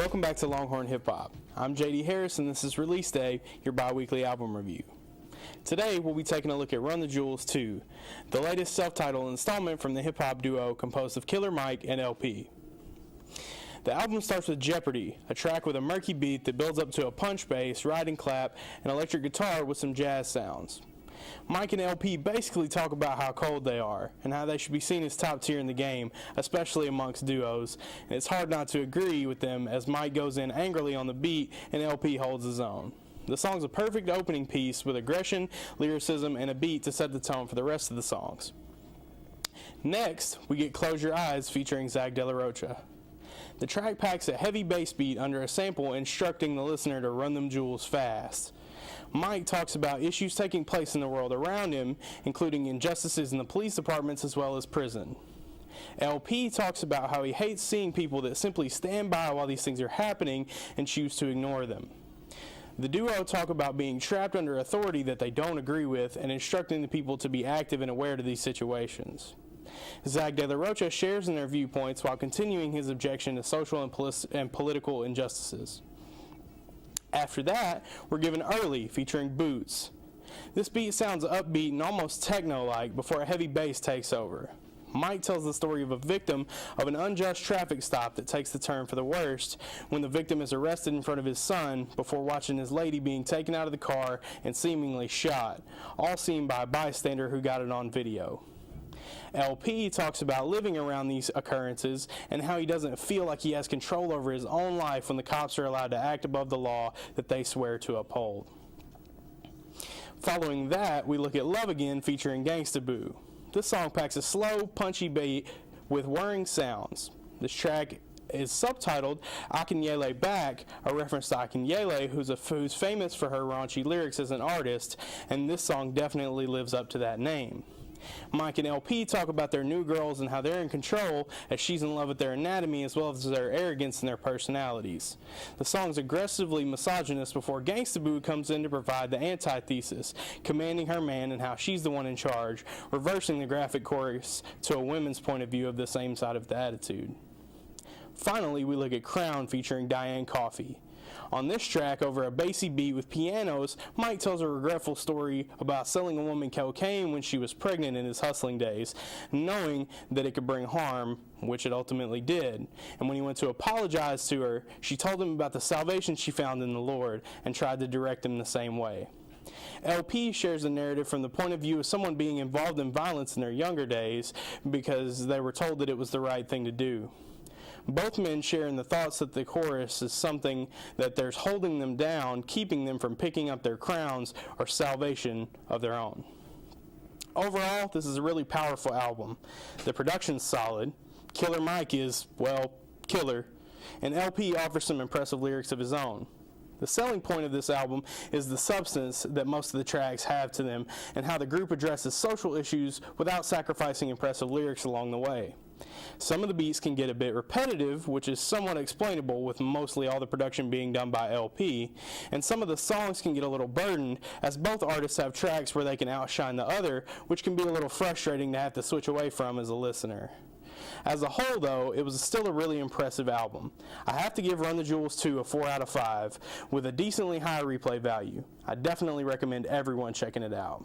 Welcome back to Longhorn Hip Hop. I'm JD Harris and this is Release Day, your bi-weekly album review. Today we'll be taking a look at Run the Jewels 2, the latest self-titled installment from the hip-hop duo composed of Killer Mike and LP. The album starts with Jeopardy, a track with a murky beat that builds up to a punch bass, riding clap, and electric guitar with some jazz sounds. Mike and LP basically talk about how cold they are and how they should be seen as top tier in the game, especially amongst duos, and it's hard not to agree with them as Mike goes in angrily on the beat and LP holds his own. The song's a perfect opening piece with aggression, lyricism, and a beat to set the tone for the rest of the songs. Next, we get Close Your Eyes featuring Zach De La Rocha. The track packs a heavy bass beat under a sample instructing the listener to run them jewels fast. Mike talks about issues taking place in the world around him, including injustices in the police departments as well as prison. LP talks about how he hates seeing people that simply stand by while these things are happening and choose to ignore them. The duo talk about being trapped under authority that they don't agree with and instructing the people to be active and aware to these situations. Zach De La Rocha shares in their viewpoints while continuing his objection to social and political injustices. After that, we're given Early featuring Boots. This beat sounds upbeat and almost techno-like before a heavy bass takes over. Mike tells the story of a victim of an unjust traffic stop that takes the turn for the worst when the victim is arrested in front of his son before watching his lady being taken out of the car and seemingly shot, all seen by a bystander who got it on video. LP talks about living around these occurrences and how he doesn't feel like he has control over his own life when the cops are allowed to act above the law that they swear to uphold. Following that, we look at Love Again featuring Gangsta Boo. This song packs a slow, punchy beat with whirring sounds. This track is subtitled Akinyele Back, a reference to Akinyele, who's famous for her raunchy lyrics as an artist, and this song definitely lives up to that name. Mike and LP talk about their new girls and how they're in control as she's in love with their anatomy as well as their arrogance and their personalities. The song's aggressively misogynist before Gangsta Boo comes in to provide the antithesis, commanding her man and how she's the one in charge, reversing the graphic chorus to a women's point of view of the same side of the attitude. Finally, we look at Crown featuring Diane Coffey. On this track, over a bassy beat with pianos, Mike tells a regretful story about selling a woman cocaine when she was pregnant in his hustling days, knowing that it could bring harm, which it ultimately did. And when he went to apologize to her, she told him about the salvation she found in the Lord and tried to direct him the same way. LP shares the narrative from the point of view of someone being involved in violence in their younger days because they were told that it was the right thing to do. Both men share in the thoughts that the chorus is something that there's holding them down, keeping them from picking up their crowns or salvation of their own. Overall, this is a really powerful album. The production's solid. Killer Mike is, well, killer. And LP offers some impressive lyrics of his own. The selling point of this album is the substance that most of the tracks have to them and how the group addresses social issues without sacrificing impressive lyrics along the way. Some of the beats can get a bit repetitive, which is somewhat explainable with mostly all the production being done by LP, and some of the songs can get a little burdened as both artists have tracks where they can outshine the other, which can be a little frustrating to have to switch away from as a listener. As a whole, though, it was still a really impressive album. I have to give Run the Jewels 2 a 4 out of 5 with a decently high replay value. I definitely recommend everyone checking it out.